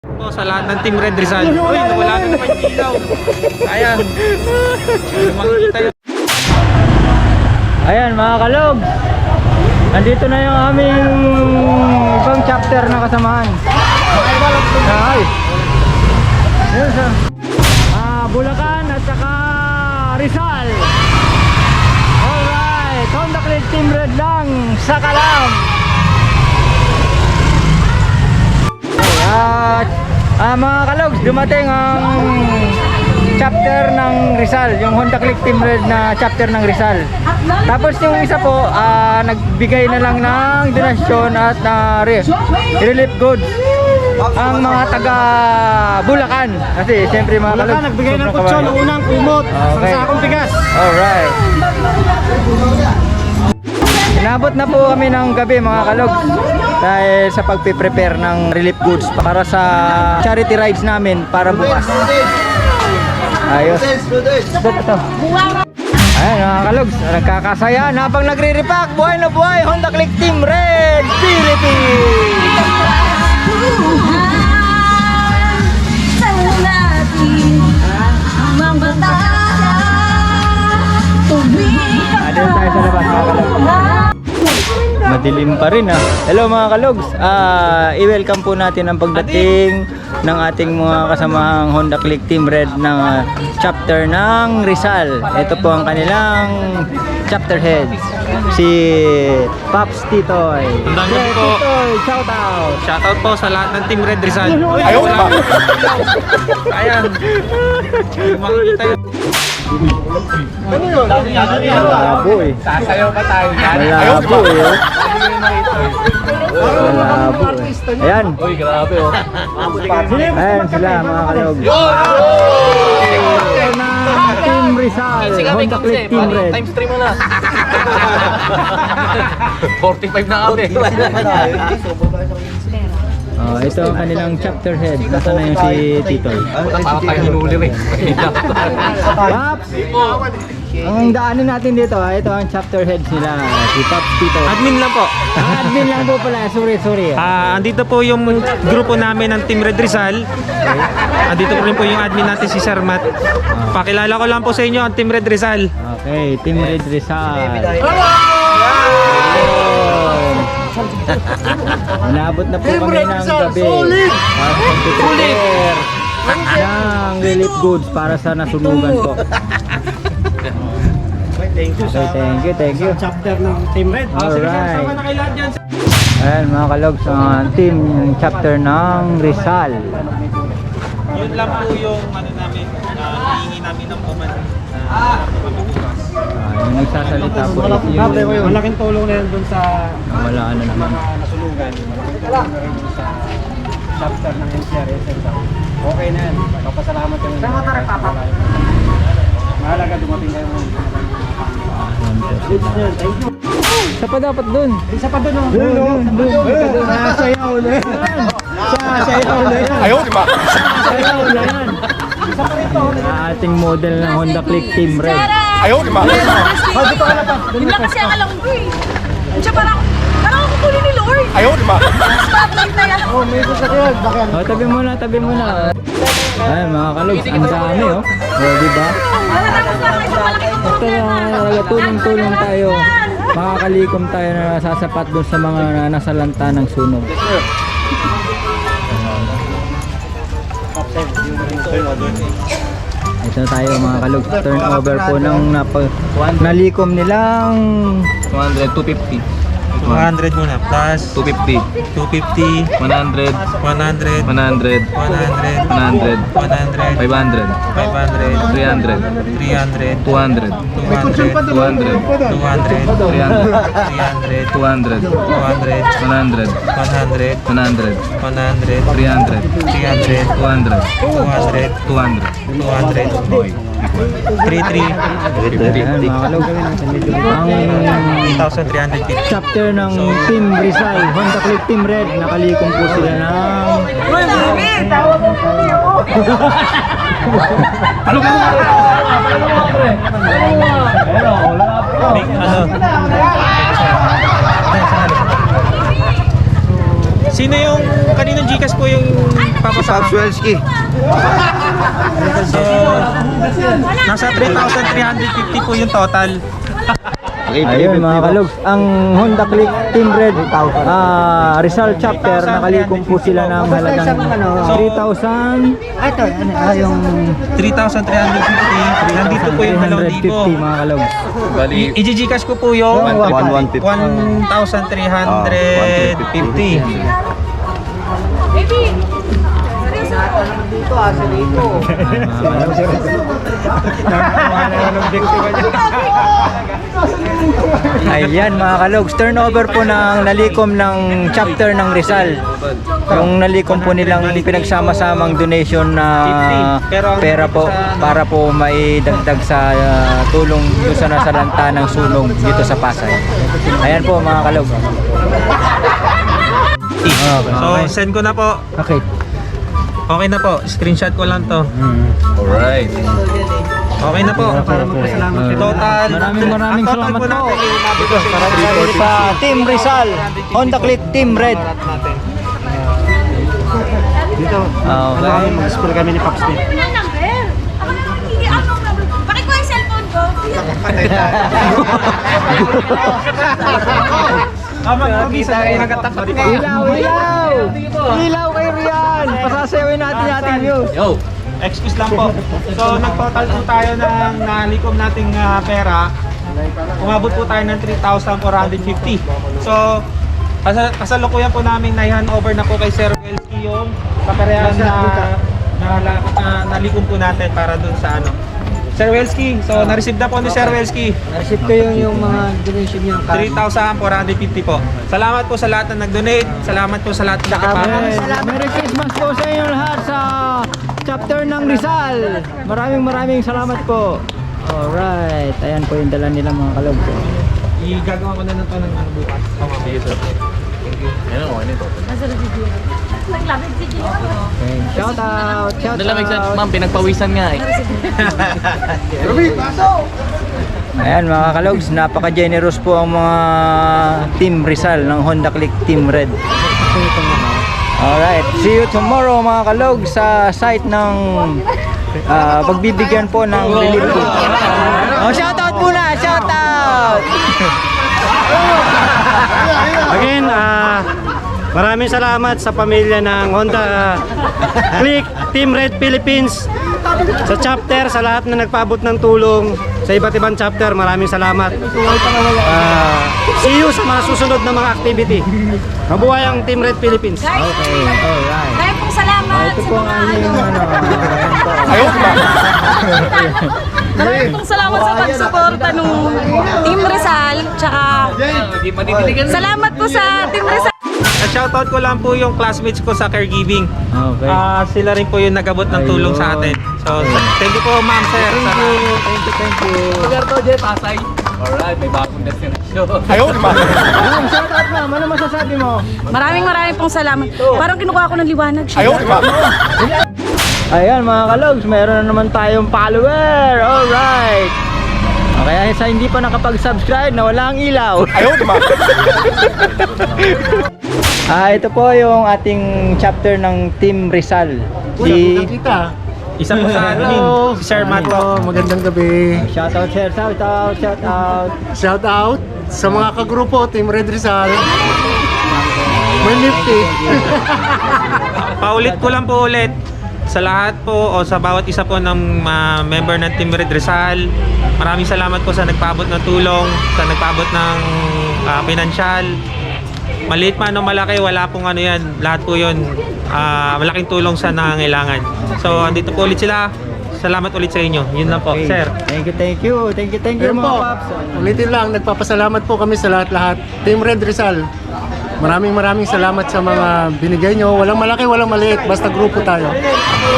Po sa lahat ng Team Red Rizal. Uy, nawala na naman yung ilaw. Ayan. Makikita yun. Ayan mga kalog, nandito na yung aming ibang chapter na kasamahan. Ay, yun sa Bulacan at saka Rizal. Alright, Honda Click Team Red lang sa Kalam. At mga kalogs, dumating ang chapter ng Rizal, yung Honda Click Team Red na chapter ng Rizal. Tapos yung isa po, nagbigay na lang ng donasyon at relief goods ang mga taga Bulacan. Kasi siyempre mga Bulacan, kalogs, nagbigay ng kutsyon, unang kumot, okay. sa sakong bigas. Alright. Inabot na po kami ng gabi mga kalogs dahil sa pagpe-prepare ng relief goods para sa charity rides namin para bukas. Ayos. Ito. Ayan mga kalogs, nagkakasaya habang nagre-repack. Buhay na buhay, Honda Click Team Red Philippines! Adil tayo sa labas mga kalogs. Madilim pa rin Hello mga kalogs, i-welcome po natin ang pagdating ng ating mga kasamahang Honda Click Team Red ng chapter ng Rizal. Ito po ang kanilang chapter head, si Pops Titoy. Tandaan niyo po. Titoy, shout out. Shoutout po sa lahat ng Team Red Rizal. Uy, nawala na naman yung ilaw. Ayan. Makikita yun. Malabo eh. Sasayaw pa tayo. Malabo eh. Malabo eh. Ayan. Uy, grabe oh. Ayan sila mga kalog. Team Rizal, Honda Click Team Red. Times 3 mo na. 45 na kami. Ito ang kanilang chapter head. Nasaan na yung si Titoy? Para tayo hinuli rin. Pops! Ang daanin natin dito, ito ang chapter heads nila, si Pops Titoy. Admin lang po. Admin lang po pala, sorry. Andito po yung grupo namin ng Team Red Rizal. Andito po rin po yung admin natin si Sir Matt. Pakilala ko lang po sa inyo ang Team Red Rizal. Okay, Team Red Rizal. Inabot na po kami ng gabi para sa prepare ng relief goods para sa nasunugan po. Thank you Okay, thank you. chapter ng Team Red. Alright. Sama na kayo lahat dyan. Ayan mga kalogs, ang team yung chapter ng Rizal. Yun lang po yung ano namin, hihingi namin ng puman. Yung nagsasalita po is yung Malaking tulong na yan dun sa wala ano naman. mga nasunugan. Malaking tulong na rin dun sa chapter ng NCRSL. Okay na yan. Papasalamat yung mahalaga dumating kayo ng thank you. Isa pa dapat dun. Isa pa dun oh. Dun. Sasayaw na yan. Sasayaw na yan. Ayaw, di ba? Sayaw na yan. Ating model ng Honda Click Team Red. Ayaw, di ba? Yun lang kasi ang alam ko eh. Siya parang ako kukunin ni Lord. Ayaw, di ba? Stoplight na yan. Oh, may sasakyan. Bakit? Tabi muna. Ay, mga kalogs, ang dami oh. Diba? Matatapos na kayo sa malaking Ito talaga tulong-tulong tayo. Makakalikom tayo na sasapat doon sa mga nasalanta ng sunog. Ito tayo mga kalog, turnover po ng nalikom nilang 200, 250. 200 muna, plus 250. 250, 100, 100, 100, 100, 100, 100, 500, 500, 300, 300, 200, 200, 200, 200, 300, 200, 200, 100, 100, 100, 100, 100, 300, 300, 200, 200, 200, 200, 33, Ayan, mga kalog, ang 8,350. chapter ng Team Rizal, Honda Click Team Red, nakalikom po sila ng Sino yung kaninong Gcash po yung papasama? Swelski. So, nasa 3,350 po yung total. Ayun mga kalogs, ang Honda Click Team Red Rizal chapter, nakalikom po sila ng halagang 3,000 yung 3,350. Nandito po yung 350 2,000. mga kalogs. I-Gcash ko po yung 150. 1,350. Baby! Ayan mga kalogs, turnover po ng nalikom ng chapter ng Rizal. Yung nalikom po nilang pinagsama-samang donation na pera po para po maidagdag sa tulong doon sa nasalanta ng sunog dito sa Pasay. Ayan po mga kalogs. So, send ko na po. Okay. Okay na po. Screenshot ko lang to. Alright. Okay na po. Total. Maraming ang total salamat po. natin, inabot ko Sa Team Rizal, Honda Click Team Red. Dito. Okay. Mag-school kami ni Pops Nick. Ano na number? Ako na hindi ano number. Bakit ko yung cellphone ko? Ilaw kay Rian! Pasasayawin natin ating views. Excuse lang po. So, nag-total po tayo ng nalikom nating pera. Umabot po tayo ng 3,450. So, kasalukuyan po namin na-hand-over na po kay Sir Welski yung kaparehan na nalikom po natin para dun sa ano. Sir Welski, so na-receive na po ni Sir Welski. Receive ko yung mga donation niyo. 3,450 po. Salamat po sa lahat na nag-donate. Salamat po sa lahat na nakapag. Merry Christmas po sa inyo lahat sa chapter ng Rizal. Maraming salamat po. Alright, ayan po yung dala nila mga kalog. Igagawa ko na ng to ng ano bukas. Sige sir. Yan ang nito. Naglabig si Gio. Okay. Shout out. Ma'am, pinagpawisan nga eh. Ayan mga kalogs, napaka-generous po ang mga Team Rizal ng Honda Click Team Red. Alright, see you tomorrow mga kalogs sa site ng pagbibigyan po ng relief kit. Oh, shout out muna, shout out! Again, maraming salamat sa pamilya ng Honda Click Team Red Philippines, sa chapter, sa lahat na nagpaabot ng tulong sa iba't ibang chapter. Maraming salamat. See you sa mga susunod na mga activity. Mabuhay ang Team Red Philippines. Guys, Okay, alright. maraming pong salamat Ito sa po ang mga aming Maraming pong salamat sa pagsuporta ng Team Rizal. Tsaka salamat po sa Team Rizal. Shoutout ko lang po yung classmates ko sa caregiving. Okay. Sila rin po yung nagabot ng tulong sa atin. So, thank you po ma'am sir. Thank you. Roberto J. Pasay. Alright, may bagong destination. Ma'am, shout out ma'am. Ano masasabi mo? Maraming pong salamat. Parang kinukuha ko ng liwanag siya. Ayan mga kalogs, mayroon na naman tayong follower. Alright. Kaya sa hindi pa nakapag-subscribe na wala ang ilaw. Ito po yung ating chapter ng Team Rizal. Isa po sa admin, si Sir Matt po. Magandang gabi. Shout out, sir. Shout out, shout out. Shout out sa mga kagrupo Team Red Rizal. May nifty. Paulit ko lang po ulit sa lahat po o sa bawat isa po ng member ng Team Red Rizal. Maraming salamat po sa nagpaabot ng tulong, sa nagpaabot ng pinansyal. Maliit man o malaki, wala pong ano yan. Lahat po yun, malaking tulong sa nangangailangan. So, andito po ulit sila. Salamat ulit sa inyo. Yun lang po, Okay. sir. Thank you Ayun mga po, paps. ulitin lang, nagpapasalamat po kami sa lahat-lahat. Team Red Rizal, maraming salamat sa mga binigay nyo. Walang malaki, walang maliit, basta grupo tayo.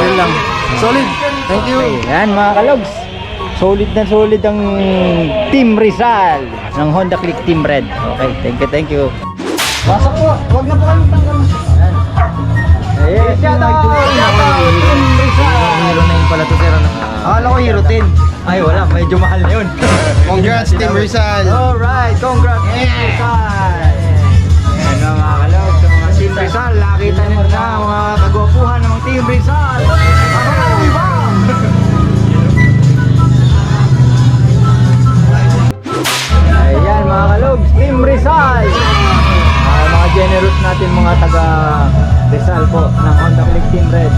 Ayun lang. Solid. Thank you. Ayan mga kalogs, solid na solid ang Team Rizal ng Honda Click Team Red. Okay, thank you. Pasok po, huwag na po kami tanggal. Ayan. Shout out, Team Rizal. Hero na yun pala to, sir. Akala ko Hero 10. Ay wala, medyo mahal na yun. Congrats Team Rizal. Alright, congrats Team Rizal. Ayan mga kalogs, sa mga Team Team Rizal. Nakita niyo na mga kagwapuhan ng Team Rizal. Ayan mga kalogs, Team Rizal. Mga generous natin mga taga Rizal po ng Honda Click Team Red.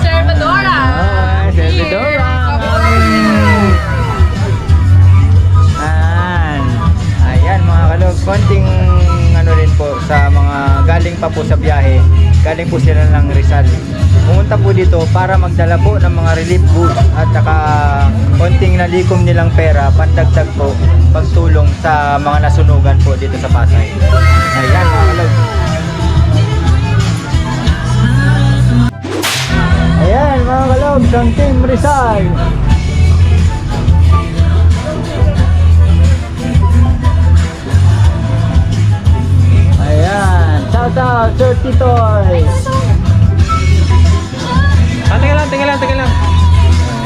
Servadora! Servidora. Ayan mga kalog, konting ano rin po sa mga galing pa po sa biyahe. Galing po sila ng Rizal. Pumunta po dito para magdala po ng mga relief goods at saka konting nalikom nilang pera, pandagdag po pagtulong sa mga nasunugan po dito sa Pasay. Ayan mga kalog. Ayan mga kalog, ang Team Rizal. Ayan, shout out Sir Titoy. Teka lang.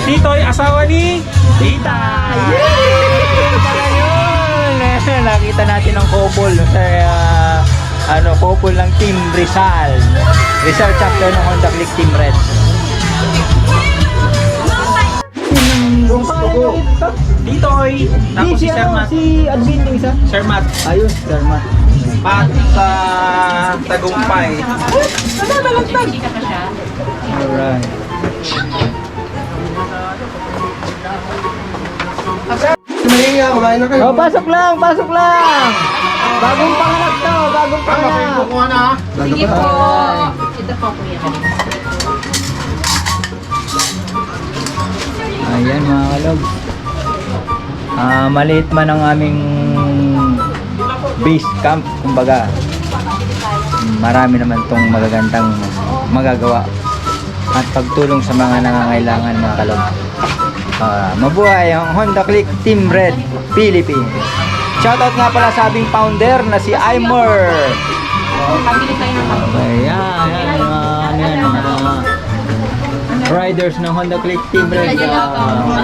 Titoy, asawa ni Tita. Yay! Pala yun! Nakita natin ang couple sa couple ng Team Rizal. Rizal chapter ng Honda Click Team Red. Titoy. Tapos si Sir Matt. Si Advin yung isa. Sir Matt. Ayos, Sir Matt. Pat sa Tagumpay. Alright. Oh, pasok lang. Bagong panganak to, bagong panganak. Sige po. Ito po kuya. Ayan mga kalog. Maliit man ang aming base camp, kumbaga. Marami naman tong magagandang magagawa at pagtulong sa mga nangangailangan mga kalog. Mabuhay ang Honda Click Team Red Philippines. Shoutout nga pala sa aming founder na si Aimer. Pabili tayo ng kapatid. Ayan, mga riders ng Honda Click Team Red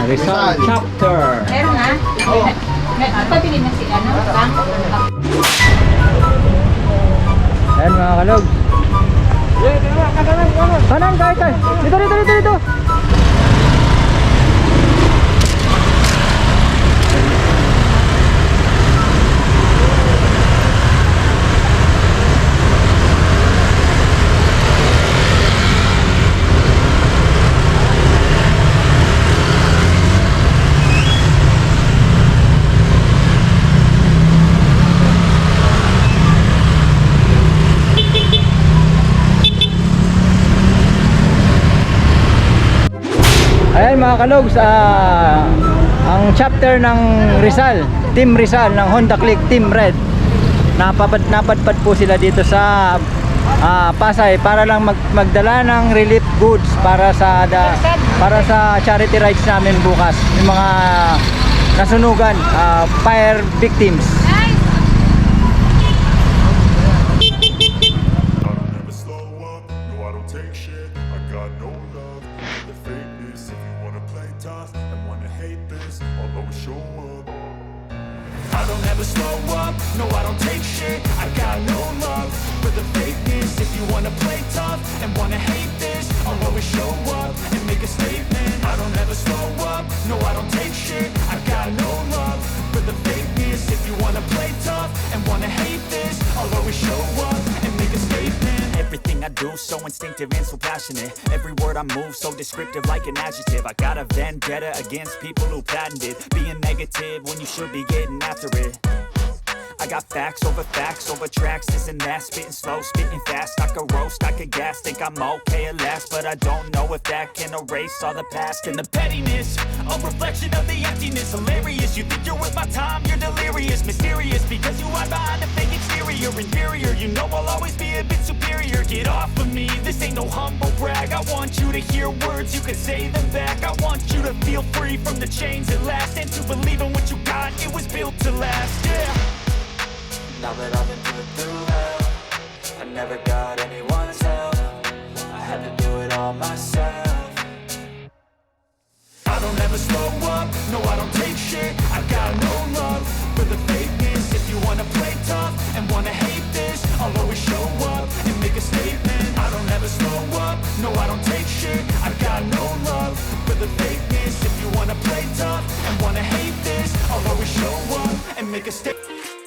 Rizal Chapter. Meron na? Pabili na sila, no? Ayan mga kalog. Kanan, kahit. Dito. Ayan mga kalogs, ang chapter ng Rizal, Team Rizal ng Honda Click Team Red, napadpad po sila dito sa Pasay para lang magdala ng relief goods para sa charity rides namin bukas, yung mga nasunugan, fire victims. I don't ever slow up, no I don't take shit. I got no love for the fakeness. If you wanna play tough and wanna hate this, I'll always show up and make a statement. I don't ever slow up, no I don't take shit. I got no love for the fakeness. If you wanna play tough and wanna hate this, I'll always show up and make a statement. Everything I do so instinctive and so passionate. Every word I move so descriptive like an adjective. I got a vendetta against people who patented being negative when you should be getting after it. I got facts over tracks, this and that. Spitting slow, spitting fast. I could roast, I could gas. Think I'm okay at last, but I don't know if that can erase all the past. And the pettiness, a reflection of the emptiness. Hilarious, you think you're worth my time, you're delirious. Mysterious, because you hide behind a fake exterior. Inferior, you know I'll always be a bit superior. Get off of me, this ain't no humble brag. I want you to hear words, you can say them back. I want you to feel free from the chains at last, and to believe in what you got, it was built to last, yeah. Now that I've been put through hell, I never got anyone's help. I had to do it all myself. I don't ever slow up, no I don't take shit. I got no love for the fakeness. wanna hate this, I'll always show up and make a statement.